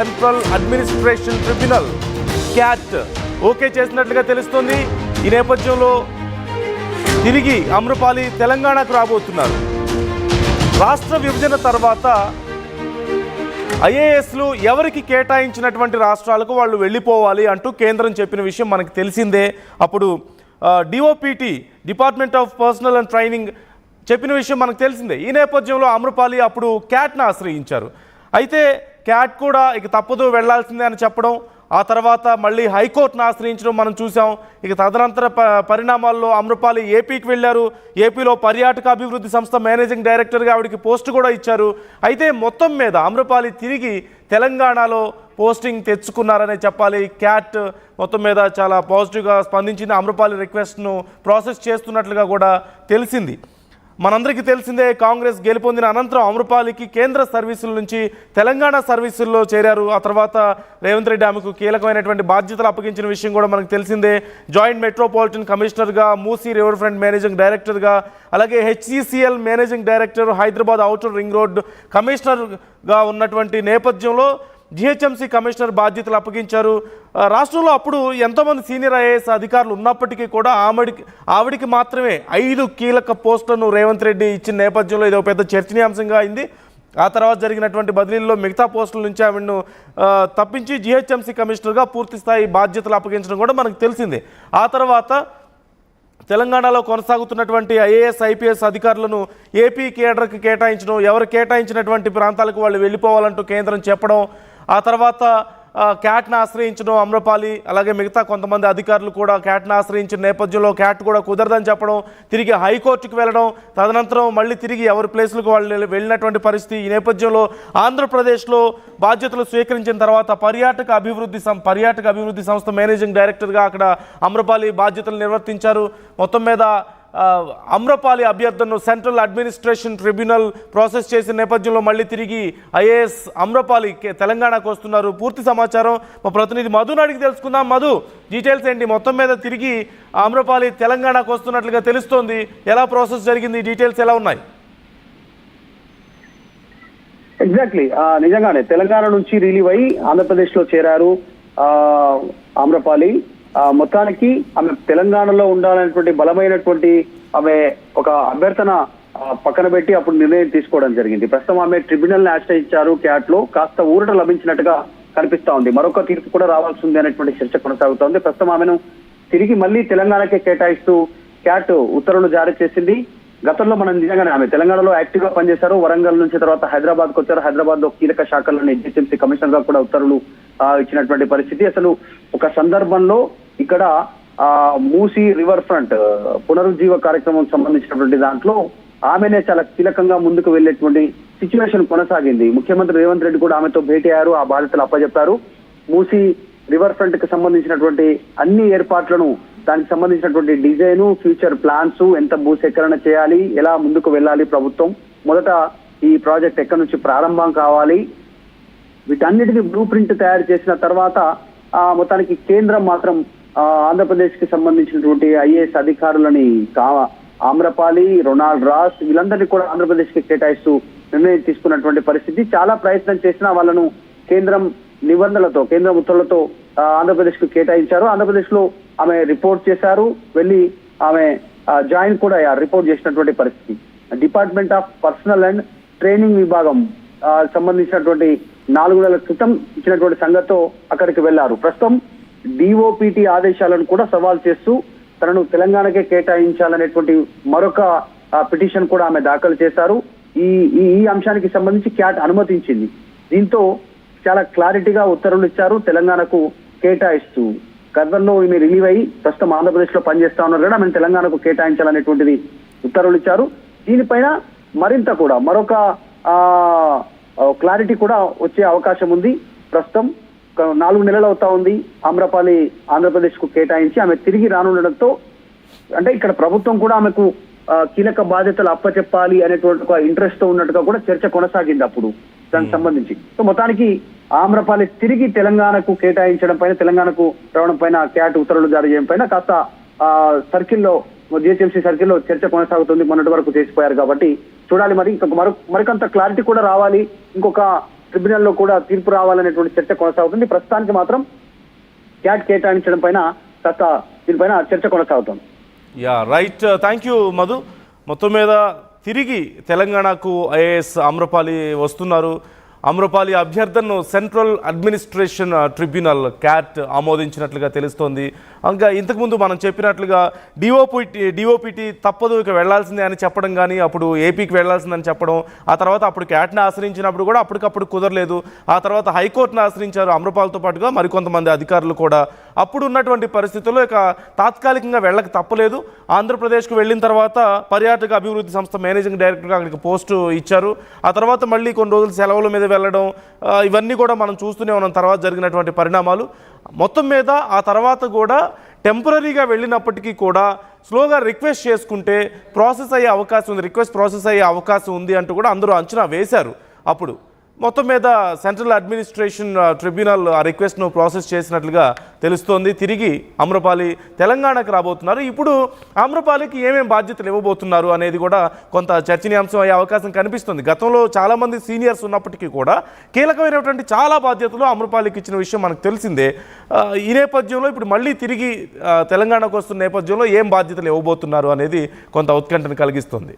Central administration tribunal cat okay చేసినట్లుగా తెలుస్తోంది. ఈ నేపథ్యంలో తిరిగి అమ్రపాలి తెలంగాణకు రాబోతున్నారు. రాష్ట్ర విభజన తర్వాత ఐఏఎస్లు ఎవరికి కేటాయించినటువంటి రాష్ట్రాలకు వాళ్ళు వెళ్ళిపోవాలి అంటూ కేంద్రం చెప్పిన విషయం మనకు తెలిసిందే. అప్పుడు DoPT department of personal and training చెప్పిన విషయం మనకు తెలిసిందే. ఈ నేపథ్యంలో అమ్రపాలి అప్పుడు క్యాట్ను ఆశ్రయించారు. అయితే క్యాట్ కూడా ఇక తప్పదు వెళ్లాల్సిందే అని చెప్పడం, ఆ తర్వాత మళ్ళీ హైకోర్టును ఆశ్రయించడం మనం చూసాం. ఇక తదనంతర పరిణామాల్లో అమ్రపాలి ఏపీకి వెళ్ళారు. ఏపీలో పర్యాటక అభివృద్ధి సంస్థ మేనేజింగ్ డైరెక్టర్గా ఆవిడకి పోస్టు కూడా ఇచ్చారు. అయితే మొత్తం మీద అమ్రపాలి తిరిగి తెలంగాణలో పోస్టింగ్ తెచ్చుకున్నారనే చెప్పాలి. క్యాట్ మొత్తం మీద చాలా పాజిటివ్గా స్పందించింది. అమ్రపాలి రిక్వెస్ట్ను ప్రాసెస్ చేస్తున్నట్లుగా కూడా తెలిసింది. మనందరికీ తెలిసిందే, కాంగ్రెస్ గెలుపొందిన అనంతరం అమ్రపాలికి కేంద్ర సర్వీసుల నుంచి తెలంగాణ సర్వీసుల్లో చేరారు. ఆ తర్వాత రేవంత్ రెడ్డి ఆమెకు కీలకమైనటువంటి బాధ్యతలు అప్పగించిన విషయం కూడా మనకు తెలిసిందే. జాయింట్ మెట్రోపాలిటన్ కమిషనర్గా, మూసీ రివర్ ఫ్రంట్ మేనేజింగ్ డైరెక్టర్గా, అలాగే HCCL managing director, Hyderabad outer ring road కమిషనర్గా ఉన్నటువంటి నేపథ్యంలో జిహెచ్ఎంసీ కమిషనర్ బాధ్యతలు అప్పగించారు. రాష్ట్రంలో అప్పుడు ఎంతోమంది సీనియర్ ఐఏఎస్ అధికారులు ఉన్నప్పటికీ కూడా ఆవిడికి మాత్రమే 5 కీలక పోస్టులను రేవంత్ రెడ్డి ఇచ్చిన నేపథ్యంలో ఇది ఒక పెద్ద చర్చనీయాంశంగా అయింది. ఆ తర్వాత జరిగినటువంటి బదిలీల్లో మిగతా పోస్టుల నుంచి ఆవిడను తప్పించి జిహెచ్ఎంసీ కమిషనర్గా పూర్తి స్థాయి బాధ్యతలు అప్పగించడం కూడా మనకు తెలిసిందే. ఆ తర్వాత తెలంగాణలో కొనసాగుతున్నటువంటి ఐఏఎస్ ఐపీఎస్ అధికారులను ఏపీ కేడర్కి కేటాయించడం, ఎవరు కేటాయించినటువంటి ప్రాంతాలకు వాళ్ళు వెళ్ళిపోవాలంటూ కేంద్రం చెప్పడం, ఆ తర్వాత క్యాట్ను ఆశ్రయించడం అమ్రపాలి, అలాగే మిగతా కొంతమంది అధికారులు కూడా క్యాట్ను ఆశ్రయించిన నేపథ్యంలో క్యాట్ కూడా కుదరదని చెప్పడం, తిరిగి హైకోర్టుకు వెళ్ళడం, తదనంతరం మళ్ళీ తిరిగి ఎవరి ప్లేసులకు వాళ్ళు వెళ్ళినటువంటి పరిస్థితి. ఈ నేపథ్యంలో ఆంధ్రప్రదేశ్లో బాధ్యతలు స్వీకరించిన తర్వాత పర్యాటక అభివృద్ధి సంస్థ మేనేజింగ్ డైరెక్టర్గా అక్కడ అమ్రపాలి బాధ్యతలు నిర్వర్తించారు. మొత్తం మీద అమ్రపాలి అభ్యర్థనను సెంట్రల్ అడ్మినిస్ట్రేషన్ ట్రిబ్యునల్ ప్రాసెస్ చేసిన నేపథ్యంలో మళ్ళీ తిరిగి ఐఏఎస్ అమ్రపాలి తెలంగాణకు వస్తున్నారు. పూర్తి సమాచారం మా ప్రతినిధి మధుని అడిగి తెలుసుకుందాం. మధు, డీటెయిల్స్ ఏంటి? మొత్తం మీద తిరిగి అమ్రపాలి తెలంగాణకు వస్తున్నట్లుగా తెలుస్తోంది. ఎలా ప్రాసెస్ జరిగింది? డీటెయిల్స్ ఎలా ఉన్నాయి? ఎగ్జాక్ట్లీ, నిజంగానే తెలంగాణ నుంచి రిలీవ్ అయ్యి ఆంధ్రప్రదేశ్ లో చేరారు అమ్రపాలి. మొత్తానికి ఆమె తెలంగాణలో ఉండాలనేటువంటి బలమైనటువంటి ఆమె ఒక అభ్యర్థన పక్కన పెట్టి అప్పుడు నిర్ణయం తీసుకోవడం జరిగింది. ప్రస్తుతం ఆమె ట్రిబ్యునల్ ని ఆశ్రయించారు. క్యాట్ లో కాస్త ఊరట లభించినట్టుగా కనిపిస్తా ఉంది. మరొక తీర్పు కూడా రావాల్సి ఉంది అనేటువంటి చర్చ కొనసాగుతోంది. ప్రస్తుతం ఆమెను తిరిగి మళ్ళీ తెలంగాణకే కేటాయిస్తూ క్యాట్ ఉత్తర్వులు జారీ చేసింది. గతంలో మనం నిజంగానే ఆమె తెలంగాణలో యాక్టివ్ గా పనిచేశారు. వరంగల్ నుంచి తర్వాత హైదరాబాద్ కు వచ్చారు. హైదరాబాద్ లో కీలక శాఖలను జిహెచ్ఎంసీ కమిషనర్ గా కూడా ఉత్తర్వులు ఇచ్చినటువంటి పరిస్థితి. అసలు ఒక సందర్భంలో ఇక్కడ మూసీ రివర్ ఫ్రంట్ పునరుజ్జీవ కార్యక్రమం సంబంధించినటువంటి దాంట్లో ఆమెనే చాలా కీలకంగా ముందుకు వెళ్లేటువంటి సిచ్యువేషన్ కొనసాగింది. ముఖ్యమంత్రి రేవంత్ రెడ్డి కూడా ఆమెతో భేటీ అయ్యారు, ఆ బాధ్యతలు అప్పచెప్పారు. మూసీ రివర్ ఫ్రంట్ కి సంబంధించినటువంటి అన్ని ఏర్పాట్లను, దానికి సంబంధించినటువంటి డిజైన్, ఫ్యూచర్ ప్లాన్స్, ఎంత భూసేకరణ చేయాలి, ఎలా ముందుకు వెళ్ళాలి ప్రభుత్వం, మొదట ఈ ప్రాజెక్ట్ ఎక్కడి నుంచి ప్రారంభం కావాలి, వీటన్నిటిని బ్లూ ప్రింట్ తయారు చేసిన తర్వాత మొత్తానికి కేంద్రం మాత్రం ఆంధ్రప్రదేశ్ కి సంబంధించినటువంటి ఐఏఎస్ అధికారులని ఆమ్రపాలి, రొనాల్డ్ రాస్ వీళ్ళందరినీ కూడా ఆంధ్రప్రదేశ్ కి కేటాయిస్తూ నిర్ణయం తీసుకున్నటువంటి పరిస్థితి. చాలా ప్రయత్నం చేసినా వాళ్ళను కేంద్రం నిబంధనలతో, కేంద్ర ఉత్తర్వులతో ఆంధ్రప్రదేశ్ కు కేటాయించారు. ఆంధ్రప్రదేశ్ లో ఆమె రిపోర్ట్ చేశారు. వెళ్ళి ఆమె జాయిన్ కూడా రిపోర్ట్ చేసినటువంటి పరిస్థితి. Department of personal and training విభాగం సంబంధించినటువంటి 4 నెలల క్రితం ఇచ్చినటువంటి సంగతితో అక్కడికి వెళ్లారు. ప్రస్తుతం డిఓపిటి ఆదేశాలను కూడా సవాల్ చేస్తూ తనను తెలంగాణకే కేటాయించాలనేటువంటి మరొక పిటిషన్ కూడా ఆమె దాఖలు చేశారు. ఈ అంశానికి సంబంధించి క్యాట్ అనుమతించింది. దీంతో చాలా క్లారిటీగా ఉత్తర్వులు ఇచ్చారు తెలంగాణకు కేటాయిస్తూ. గతంలో ఈమె రిలీవ్ అయ్యి ప్రస్తుతం ఆంధ్రప్రదేశ్ లో పనిచేస్తా ఉన్నారు కదా, ఆమెను తెలంగాణకు కేటాయించాలనేటువంటిది ఉత్తర్వులు ఇచ్చారు. దీనిపైన మరింత కూడా మరొక క్లారిటీ కూడా వచ్చే అవకాశం ఉంది. ప్రస్తుతం 4 నెలలు అవుతా ఉంది అమ్రపాలి ఆంధ్రప్రదేశ్ కు కేటాయించి ఆమె తిరిగి రానుండడంతో, అంటే ఇక్కడ ప్రభుత్వం కూడా ఆమెకు కీలక బాధ్యతలు అప్పచెప్పాలి అనేటువంటి ఒక ఇంట్రెస్ట్ తో ఉన్నట్టుగా కూడా చర్చ కొనసాగింది అప్పుడు దానికి సంబంధించి. సో మొత్తానికి ఆమ్రపాలి తిరిగి తెలంగాణకు కేటాయించడం పైన, తెలంగాణకు రావడం పైన క్యాట్ ఉత్తర్వులు జారీ చేయడం పైన కాస్త సర్కిల్లో, జిహెచ్ఎంసీ సర్కిల్లో చర్చ కొనసాగుతుంది. మొన్నటి వరకు చేసిపోయారు కాబట్టి చూడాలి. మరి మరికొంత క్లారిటీ కూడా రావాలి. ఇంకొక ట్రిబ్యునల్లో కూడా తీర్పు రావాలనేటువంటి చర్చ కొనసాగుతుంది. ప్రస్తుతానికి మాత్రం క్యాట్ కేటాయించడం పైన కాస్త దీనిపైన చర్చ కొనసాగుతుంది. Yeah right, thank you Madhu. మొత్తం మీద తిరిగి తెలంగాణకు ఐఏఎస్ ఆమ్రపాలి వస్తున్నారు. ఆమ్రపాలి అభ్యర్థనను సెంట్రల్ అడ్మినిస్ట్రేషన్ ట్రిబ్యునల్ క్యాట్ ఆమోదించినట్లుగా తెలుస్తోంది. ఇంకా ఇంతకుముందు మనం చెప్పినట్లుగా డిఓపిటి తప్పదు ఇక వెళ్లాల్సిందే అని చెప్పడం, కానీ అప్పుడు ఏపీకి వెళ్లాల్సిందని చెప్పడం, ఆ తర్వాత అప్పుడు క్యాట్ని ఆశ్రయించినప్పుడు కూడా అప్పటికప్పుడు కుదరలేదు. ఆ తర్వాత హైకోర్టును ఆశ్రయించారు ఆమ్రపాలితో పాటుగా మరికొంతమంది అధికారులు కూడా. అప్పుడు ఉన్నటువంటి పరిస్థితుల్లో ఇక తాత్కాలికంగా వెళ్ళక తప్పలేదు. ఆంధ్రప్రదేశ్కు వెళ్ళిన తర్వాత పర్యాటక అభివృద్ధి సంస్థ మేనేజింగ్ డైరెక్టర్గా అక్కడికి పోస్టు ఇచ్చారు. ఆ తర్వాత మళ్ళీ కొన్ని రోజులు సెలవుల మీద వెళ్ళడం, ఇవన్నీ కూడా మనం చూస్తూనే ఉన్నాం తర్వాత జరిగినటువంటి పరిణామాలు. మొత్తం మీద ఆ తర్వాత కూడా టెంపరీగా వెళ్ళినప్పటికీ కూడా స్లోగా రిక్వెస్ట్ చేసుకుంటే ప్రాసెస్ అయ్యే అవకాశం ఉంది, రిక్వెస్ట్ ప్రాసెస్ అయ్యే అవకాశం ఉంది అంటూ కూడా అందరూ అంచనా వేశారు. అప్పుడు మొత్తం మీద సెంట్రల్ అడ్మినిస్ట్రేషన్ ట్రిబ్యునల్ ఆ రిక్వెస్ట్ను ప్రాసెస్ చేసినట్లుగా తెలుస్తోంది. తిరిగి ఆమ్రపాలి తెలంగాణకు రాబోతున్నారు. ఇప్పుడు ఆమ్రపాలికి ఏమేం బాధ్యతలు ఇవ్వబోతున్నారు అనేది కూడా కొంత చర్చనీయాంశం అయ్యే అవకాశం కనిపిస్తుంది. గతంలో చాలామంది సీనియర్స్ ఉన్నప్పటికీ కూడా కీలకమైనటువంటి చాలా బాధ్యతలు ఆమ్రపాలికి ఇచ్చిన విషయం మనకు తెలిసిందే. ఈ నేపథ్యంలో ఇప్పుడు మళ్ళీ తిరిగి తెలంగాణకు వస్తున్న నేపథ్యంలో ఏం బాధ్యతలు ఇవ్వబోతున్నారు అనేది కొంత ఉత్కంఠను కలిగిస్తుంది.